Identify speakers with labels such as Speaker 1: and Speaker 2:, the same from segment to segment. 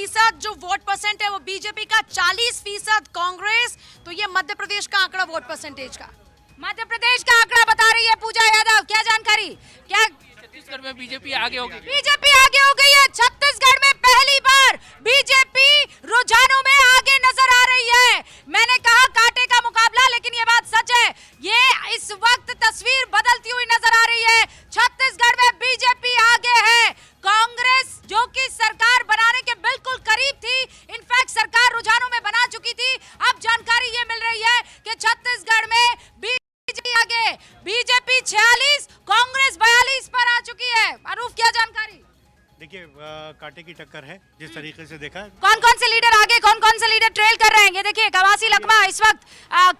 Speaker 1: 30% जो vote percent है वो बीजेपी का, 40% कांग्रेस। तो ये मध्य प्रदेश का आंकड़ा वोट परसेंटेज का, मध्य प्रदेश का आंकड़ा बता रही है पूजा यादव। क्या जानकारी, क्या
Speaker 2: छत्तीसगढ़ में बीजेपी आगे हो गई?
Speaker 1: बीजेपी आगे हो गई है। छत्तीसगढ़ में पहली बार बीजेपी रुझानों में आगे नजर आ रही है। मैंने कहा कांटे का मुकाबला, लेकिन ये बात सच है। ये इस वक्त तस्वीर बदलती हुई नजर आ रही है। छत्तीसगढ़ में बीजेपी आगे है। कांग्रेस जो कि सरकार बनाने के बिल्कुल करीब थी, इनफैक्ट सरकार रुझानों में बना चुकी थी, अब जानकारी ये मिल रही है कि छत्तीसगढ़ में बीजेपी आगे, बीजेपी 46, कांग्रेस 42 पर आ चुकी है। अरूफ, क्या जानकारी?
Speaker 3: देखिए, कांटे की टक्कर है जिस तरीके से देखा।
Speaker 1: कौन कौन से लीडर आगे, कौन कौन से लीडर ट्रेल कर रहे हैं? ये देखिए, कवासी लखमा इस वक्त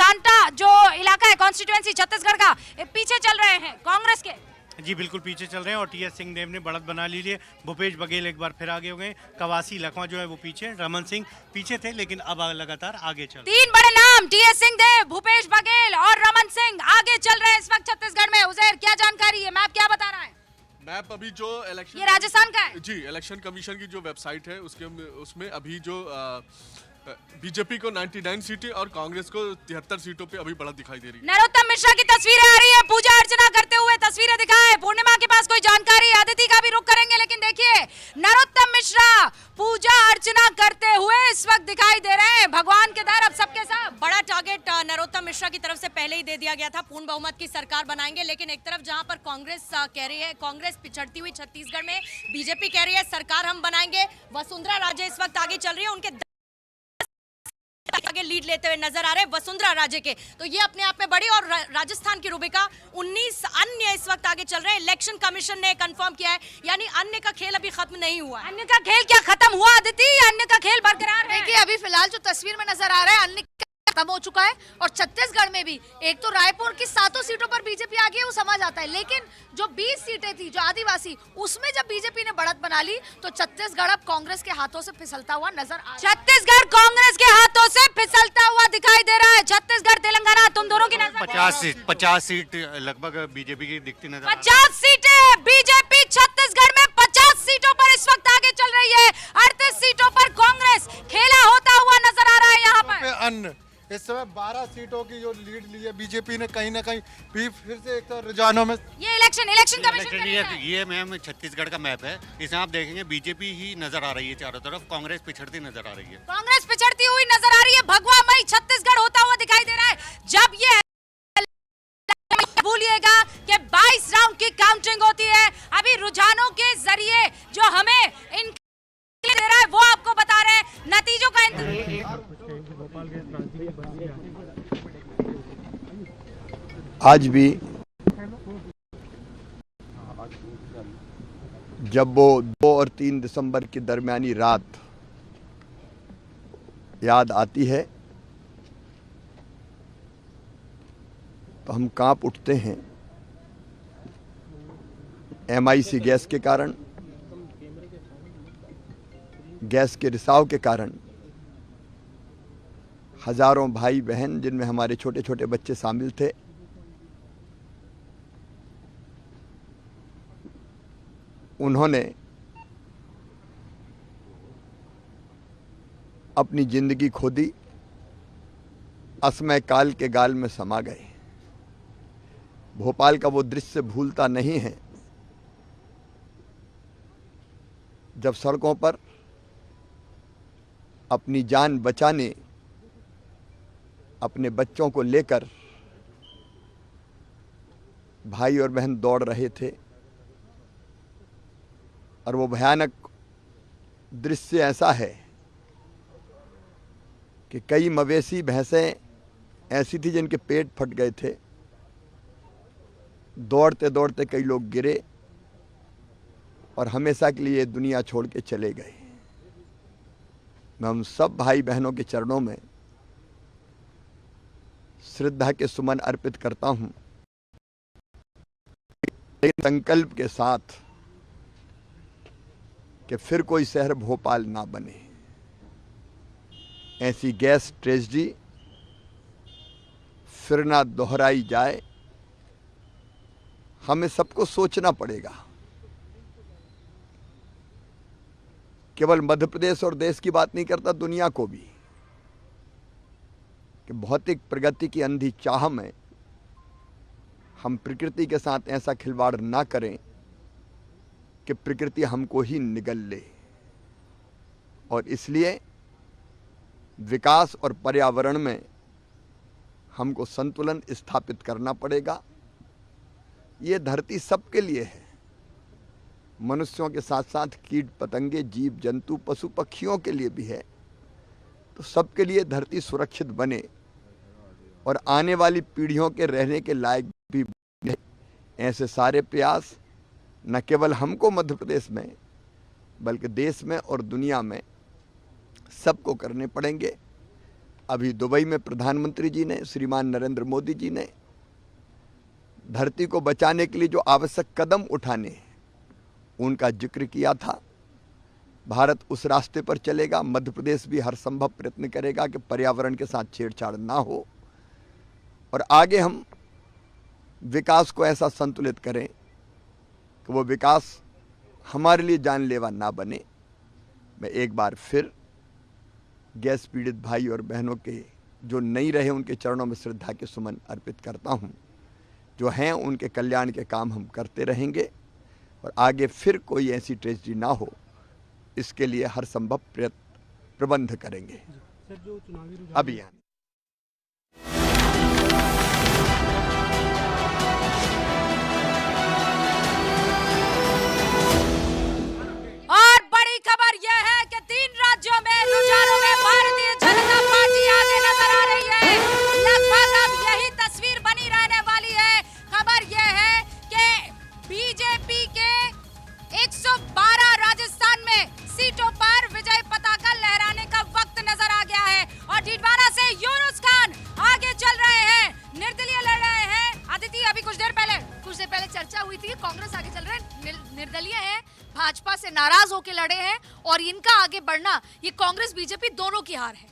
Speaker 1: कांटा जो इलाका है, कॉन्स्टिट्यूएंसी छत्तीसगढ़ का, पीछे चल रहे हैं कांग्रेस के।
Speaker 3: जी बिल्कुल पीछे चल रहे हैं और टीएस सिंहदेव ने बढ़त बना ली है। भूपेश बघेल एक बार फिर आगे हो गए। कवासी लखमा जो है वो पीछे, रमन सिंह पीछे थे लेकिन अब लगातार आगे चल रहे हैं।
Speaker 1: 3 बड़े नाम टीएस सिंहदेव, भूपेश बघेल और रमन सिंह आगे चल रहे हैं इस वक्त छत्तीसगढ़ में। उजैर, क्या जानकारी है? मैप क्या बता रहा है?
Speaker 4: मैप अभी जो इलेक्शन,
Speaker 1: ये राजस्थान का है
Speaker 4: जी, इलेक्शन कमीशन की जो वेबसाइट है उसमें अभी जो बीजेपी को 99 सीटें और कांग्रेस को 73 सीटों पे अभी बढ़त दिखाई दे रही है।
Speaker 1: नरोत्तम मिश्रा की तस्वीरें आ रही है, पूजा अर्चना करते हुए तस्वीरें दिखाए। पूर्णिमा के पास कोई जानकारी, अदिति का भी रुख करेंगे, लेकिन देखिए नरोत्तम मिश्रा पूजा अर्चना करते हुए इस वक्त दिखाई दे रहे हैं। भगवान के दर अब सबके साथ। बड़ा टारगेट नरोत्तम मिश्रा की तरफ से पहले ही दे दिया गया था, पूर्ण बहुमत की सरकार बनाएंगे। लेकिन एक तरफ जहां पर कांग्रेस कह रही है, कांग्रेस पिछड़ती हुई छत्तीसगढ़ में, बीजेपी कह रही है सरकार हम बनाएंगे। वसुंधरा राजे इस वक्त आगे चल रही है, उनके आगे लीड लेते हुए नजर आ रहे हैं वसुंधरा राजे के। तो ये अपने आप में बड़ी, और राजस्थान की रूबिका 19 अन्य इस वक्त आगे चल रहे हैं। इलेक्शन कमीशन ने कंफर्म किया है, यानी अन्य का खेल अभी खत्म नहीं हुआ। अन्य का खेल क्या खत्म हुआ अदिति? अन्य का खेल बरकरार है।
Speaker 5: देखिए, अभी फिलहाल जो तस्वीर में नजर आ रहा है, अन्य खत्म हो चुका है। और छत्तीसगढ़ में भी एक तो रायपुर की 7 सीटों पर बीजेपी आगे है, वो समझ आता है। लेकिन जो 20 सीटें थी जो आदिवासी, उसमें जब बीजेपी ने बढ़त बना ली तो छत्तीसगढ़ अब कांग्रेस के हाथों से फिसलता हुआ नजर आ रहा है।
Speaker 1: छत्तीसगढ़ कांग्रेस के हाथों से फिसलता हुआ दिखाई दे रहा है। छत्तीसगढ़ तेलंगाना, तुम दोनों की नजर
Speaker 3: 50 सीट लगभग बीजेपी की दिखती नजर।
Speaker 1: 50 सीटें बीजेपी छत्तीसगढ़ में 50 सीटों पर इस वक्त आगे चल रही है। 38 सीटों पर कांग्रेस खेला होता हुआ नजर आ रहा है। यहाँ पर
Speaker 6: अन्य इस समय 12 सीटों की जो लीड ली है बीजेपी ने, कहीं ना कहीं भी फिर से एक रुझानों में।
Speaker 1: ये इलेक्शन कमीशन
Speaker 3: ये मैम छत्तीसगढ़ का मैप है, इसमें आप देखेंगे बीजेपी ही नजर आ रही है चारों तरफ, कांग्रेस पिछड़ती नजर आ रही है।
Speaker 1: कांग्रेस पिछड़ती हुई नजर आ रही है। भगवा मई छत्तीसगढ़ होता हुआ दिखाई दे रहा है। जब ये भूलिएगा कि 22 राउंड की काउंटिंग होती है। अभी रुझानों के जरिए जो हमें इन दे रहा है वो आपको बता रहे हैं। नतीजों का
Speaker 7: आज भी जब वो 2 और 3 दिसंबर की दरमियानी रात याद आती है तो हम कांप उठते हैं। MIC गैस के कारण, गैस के रिसाव के कारण हजारों भाई बहन, जिनमें हमारे छोटे छोटे बच्चे शामिल थे, उन्होंने अपनी जिंदगी खो दी, असमय काल के गाल में समा गए। भोपाल का वो दृश्य भूलता नहीं है जब सड़कों पर अपनी जान बचाने अपने बच्चों को लेकर भाई और बहन दौड़ रहे थे और वो भयानक दृश्य ऐसा है कि कई मवेशी भैंसें ऐसी थी जिनके पेट फट गए थे। दौड़ते दौड़ते कई लोग गिरे और हमेशा के लिए दुनिया छोड़ के चले गए। मैं हम सब भाई बहनों के चरणों में श्रद्धा के सुमन अर्पित करता हूं, एक संकल्प के साथ कि फिर कोई शहर भोपाल ना बने। ऐसी गैस ट्रेजेडी फिर ना दोहराई जाए, हमें सबको सोचना पड़ेगा। केवल मध्य प्रदेश और देश की बात नहीं करता, दुनिया को भी, कि भौतिक प्रगति की अंधी चाह में हम प्रकृति के साथ ऐसा खिलवाड़ ना करें कि प्रकृति हमको ही निगल ले। और इसलिए विकास और पर्यावरण में हमको संतुलन स्थापित करना पड़ेगा। ये धरती सबके लिए है, मनुष्यों के साथ साथ कीट पतंगे, जीव जंतु, पशु पक्षियों के लिए भी है। तो सबके लिए धरती सुरक्षित बने और आने वाली पीढ़ियों के रहने के लायक भी बने, ऐसे सारे प्रयास न केवल हमको मध्य प्रदेश में बल्कि देश में और दुनिया में सबको करने पड़ेंगे। अभी दुबई में प्रधानमंत्री जी ने, श्रीमान नरेंद्र मोदी जी ने धरती को बचाने के लिए जो आवश्यक कदम उठाने हैं उनका जिक्र किया था। भारत उस रास्ते पर चलेगा। मध्य प्रदेश भी हर संभव प्रयत्न करेगा कि पर्यावरण के साथ छेड़छाड़ ना हो और आगे हम विकास को ऐसा संतुलित करें कि वो विकास हमारे लिए जानलेवा ना बने। मैं एक बार फिर गैस पीड़ित भाई और बहनों के जो नहीं रहे उनके चरणों में श्रद्धा के सुमन अर्पित करता हूं। जो हैं उनके कल्याण के काम हम करते रहेंगे और आगे फिर कोई ऐसी ट्रेजेडी ना हो इसके लिए हर संभव प्रबंध करेंगे। अभियान
Speaker 1: और बड़ी खबर यह है कि 3 राज्यों में रुझानों में भारतीय जनता पार्टी आगे नजर आ रही है। लगभग अब यही तस्वीर बनी रहने वाली है। खबर यह है कि बीजेपी के 112 राजस्थान में सीटों पर विजय पताका लहराने का वक्त नजर आ गया है और डीडवाना से यूनुस खान आगे चल रहे हैं, निर्दलीय लड़ रहे हैं। अदिति, अभी कुछ देर पहले
Speaker 5: चर्चा हुई थी, कांग्रेस आगे चल रहे हैं, निर्दलीय है, भाजपा से नाराज होकर लड़े हैं और इनका आगे बढ़ना ये कांग्रेस बीजेपी दोनों की हार है।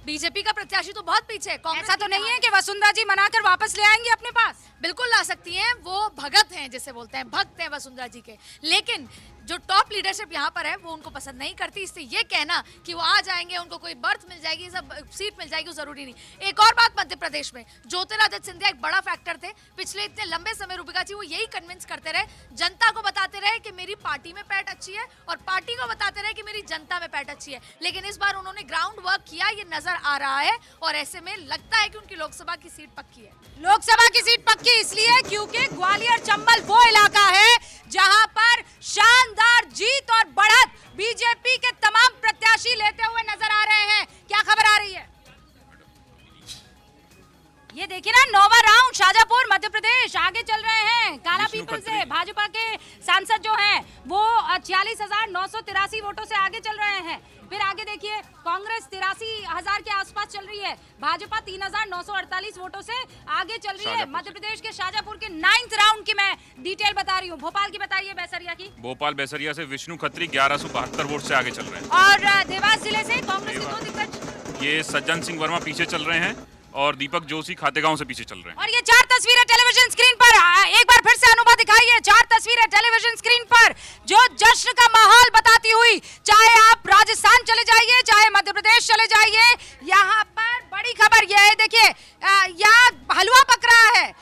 Speaker 5: बीजेपी का प्रत्याशी तो बहुत पीछे है।
Speaker 1: ऐसा तो नहीं है कि वसुंधरा जी मनाकर वापस ले आएंगे अपने पास?
Speaker 5: बिल्कुल ला सकती हैं, वो भगत हैं जिसे बोलते हैं, भक्त हैं वसुंधरा जी के। लेकिन जो टॉप लीडरशिप यहाँ पर है वो उनको पसंद नहीं करती, इससे ये कहना कि वो आ जाएंगे, उनको कोई बर्थ मिल जाएगी, सब सीट मिल जाएगी, जरूरी नहीं। एक और बात, मध्य प्रदेश में ज्योतिरादित्य सिंधिया एक बड़ा फैक्टर थे। पिछले इतने लंबे समय रूपिका जी वो यही कन्विंस करते रहे, जनता को बताते रहे कि मेरी पार्टी में पैठ अच्छी है और पार्टी को बताते रहे कि मेरी जनता में पैठ अच्छी है। लेकिन इस बार उन्होंने ग्राउंड वर्क किया, ये नजर आ रहा है और ऐसे में लगता है कि उनकी लोकसभा की सीट पक्की है।
Speaker 1: लोकसभा की सीट पक्की इसलिए क्योंकि ग्वालियर चंबल वो इलाका है जहां पर शानदार जीत और बढ़त बीजेपी के तमाम प्रत्याशी लेते हुए नजर आ रहे हैं। क्या खबर आ रही है? ये देखिए ना, 9वां राउंड शाजापुर मध्य प्रदेश आगे चल रहे हैं। काला पीपल से भाजपा के सांसद जो हैं वो 46,983 वोटों से आगे चल रहे हैं। फिर आगे देखिए, कांग्रेस 83,000 के आसपास चल रही है, भाजपा 3,948 वोटों से आगे चल रही है। मध्य प्रदेश के शाजापुर के 9th राउंड की मैं डिटेल बता रही हूँ। भोपाल की बताइए, बैसरिया की।
Speaker 8: भोपाल बैसरिया से विष्णु खत्री 1172 वोट से आगे चल रहे हैं।
Speaker 1: और देवास जिले से कांग्रेस के 2 दिग्गज,
Speaker 8: ये सज्जन सिंह वर्मा पीछे चल रहे हैं और दीपक जोशी खातेगांव से पीछे चल रहे हैं।
Speaker 1: और ये 4 तस्वीरें टेलीविजन स्क्रीन पर, एक बार फिर से अनुभव दिखाइए। 4 तस्वीरें टेलीविजन स्क्रीन पर जो जश्न का माहौल बताती हुई, चाहे आप राजस्थान चले जाइए, चाहे मध्य प्रदेश चले जाइए, यहाँ पर बड़ी खबर यह है, देखिए यहाँ हलवा पक रहा है,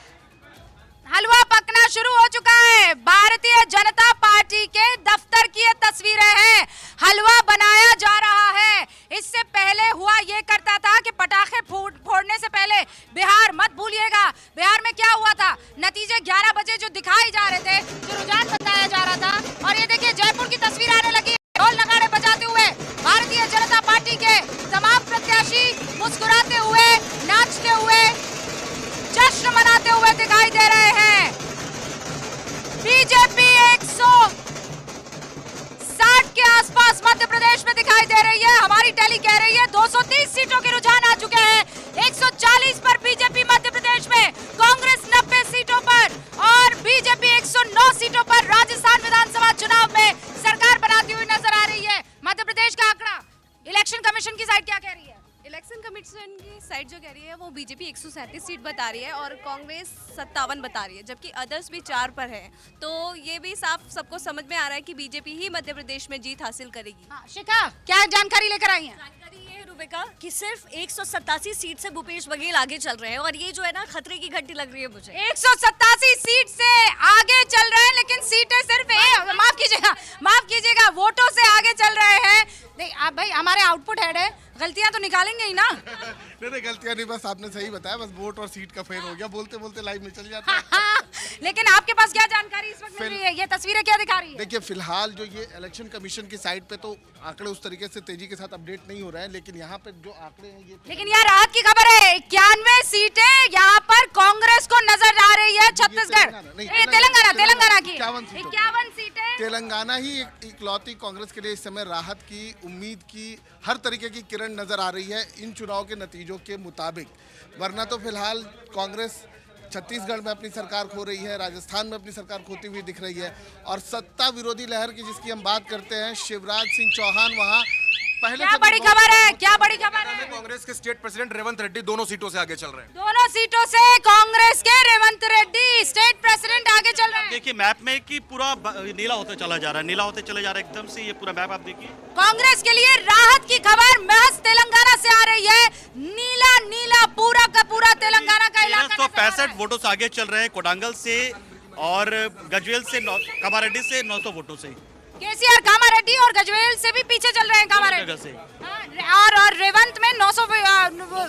Speaker 1: हलवा पकना शुरू हो चुका है। भारतीय जनता पार्टी के दफ्तर की ये तस्वीरें हैं, हलवा बनाया जा रहा है। इससे पहले हुआ ये करता था कि पटाखे फोड़ने से पहले बिहार मत भूलिएगा। बिहार में क्या हुआ था, नतीजे 11 बजे जो दिखाई जा रहे थे, जो रुझान बताया जा रहा था। और ये देखिए जयपुर की तस्वीर आने लगी, ढोल नगाड़े बजाते हुए भारतीय जनता पार्टी के तमाम प्रत्याशी मुस्कुराते हुए, नाचते हुए, जश्न मनाते हुए दिखाई दे रहे हैं। बीजेपी 160 के आसपास मध्य प्रदेश में दिखाई दे रही है। हमारी टैली कह रही है 230 सीटों के रुझान आ चुके हैं। 140 पर बीजेपी मध्य प्रदेश में, कांग्रेस 90 सीटों पर और बीजेपी 109 सीटों पर राजस्थान विधानसभा चुनाव में सरकार बनाती हुई नजर आ रही है। मध्य प्रदेश का आंकड़ा, इलेक्शन कमीशन की साइड क्या कह रही है?
Speaker 9: इलेक्शन कमीशन की साइड वेबसाइट जो कह रही है वो बीजेपी 137 सीट बता रही है और कांग्रेस 57 बता रही है, जबकि अदर्स भी 4 पर है। तो ये भी साफ सबको समझ में आ रहा है कि बीजेपी ही मध्य प्रदेश में जीत हासिल करेगी।
Speaker 5: हाँ, शिखा क्या जानकारी लेकर आई हैं?
Speaker 10: जानकारी ये है रूबिका कि सिर्फ 187 सीट से भूपेश बघेल आगे चल रहे हैं और ये जो है ना खतरे की घंटी लग रही है मुझे।
Speaker 1: 187 सीट से आगे चल रहे हैं, लेकिन सीटें सिर्फ माफ कीजिएगा वोटों से आगे चल रहे हैं। नहीं आप भाई हमारे आउटपुट हेड है, गलतियां तो निकालेंगे ही ना।
Speaker 11: नहीं गलतियां नहीं, बस आपने सही बताया, बस वोट और सीट का फेर हो गया, बोलते बोलते लाइव में चल जाता है।
Speaker 1: लेकिन आपके पास क्या जानकारी इस वक्त मिल रही है? ये तस्वीरें क्या दिखा रही है?
Speaker 11: देखिए फिलहाल जो ये इलेक्शन कमीशन की साइट पे तो आंकड़े उस तरीके से तेजी के साथ अपडेट नहीं हो रहे हैं, लेकिन यहाँ पे जो आंकड़े हैं ये
Speaker 1: लेकिन यार राहत की खबर है, 91 सीटें यहाँ पर कांग्रेस को नजर आ रही है। छत्तीसगढ़ तेलंगाना की 51 सीटें।
Speaker 11: तेलंगाना ही एक इकलौती कांग्रेस के लिए इस समय राहत की, उम्मीद की, हर तरीके की किरण नजर आ रही है इन चुनाव के नतीजों के मुताबिक। वरना तो फिलहाल कांग्रेस छत्तीसगढ़ में अपनी सरकार खो रही है, राजस्थान में अपनी सरकार खोती हुई दिख रही है, और सत्ता विरोधी लहर की जिसकी हम बात करते हैं, शिवराज सिंह चौहान वहाँ पहले
Speaker 1: क्या बड़ी खबर है, क्या बड़ी खबर है?
Speaker 12: कांग्रेस के स्टेट प्रेसिडेंट रेवंत रेड्डी दोनों सीटों से आगे चल रहे हैं।
Speaker 1: दोनों सीटों से कांग्रेस के रेवंत रेड्डी स्टेट प्रेसिडेंट आगे चल रहे हैं।
Speaker 3: देखिए मैप में कि पूरा नीला होते चला जा रहा है, नीला होते चले जा रहा है एकदम से, ये पूरा मैप आप देखिए।
Speaker 1: कांग्रेस के लिए राहत की खबर महज तेलंगाना से आ रही है। नीला नीला पूरा का पूरा तेलंगाना का इलाका
Speaker 3: 1365 वोटों से आगे चल रहे हैं कोडांगल से, और गजवेल से, कामारेड्डी से 900 वोटों से।
Speaker 1: केसीआर कामारेड्डी और गजवेल से भी पीछे चल रहे हैं कामारेड्डी
Speaker 3: से,
Speaker 1: और रेवंत में 900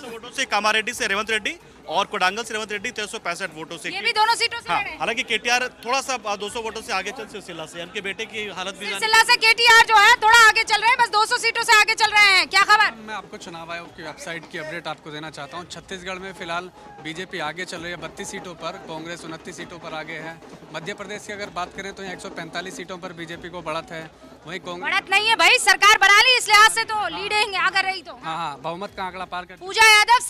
Speaker 3: वोटों से कामारेड्डी से रेवंत रेड्डी, और कोडांगल से रेवंत रेड्डी 1365 वोटों से।
Speaker 1: ये भी दोनों सीटों से लड़ रहे हैं।
Speaker 3: हालांकि केटीआर थोड़ा सा 200 वोटों से आगे चल सिलसिला से, उनके बेटे की हालत भी
Speaker 1: सिलसिला से केटीआर जो है थोड़ा आगे चल रहे हैं, बस 200 सीटों से आगे चल रहे हैं। क्या खबर?
Speaker 13: मैं आपको चुनाव आयोग की वेबसाइट की अपडेट आपको देना चाहता हूं। छत्तीसगढ़ में फिलहाल बीजेपी आगे चल रही है 32 सीटों पर, कांग्रेस 29 सीटों पर आगे है। मध्य प्रदेश की अगर बात करें तो यहाँ 145 सीटों पर बीजेपी को बढ़त है, वहीं कांग्रेस
Speaker 1: बढ़त नहीं है भाई, सरकार बना ली, इस लिहाज से तो लीडिंग अगर रही तो।
Speaker 13: हाँ बहुमत का आंकड़ा पार कर
Speaker 1: पूजा यादव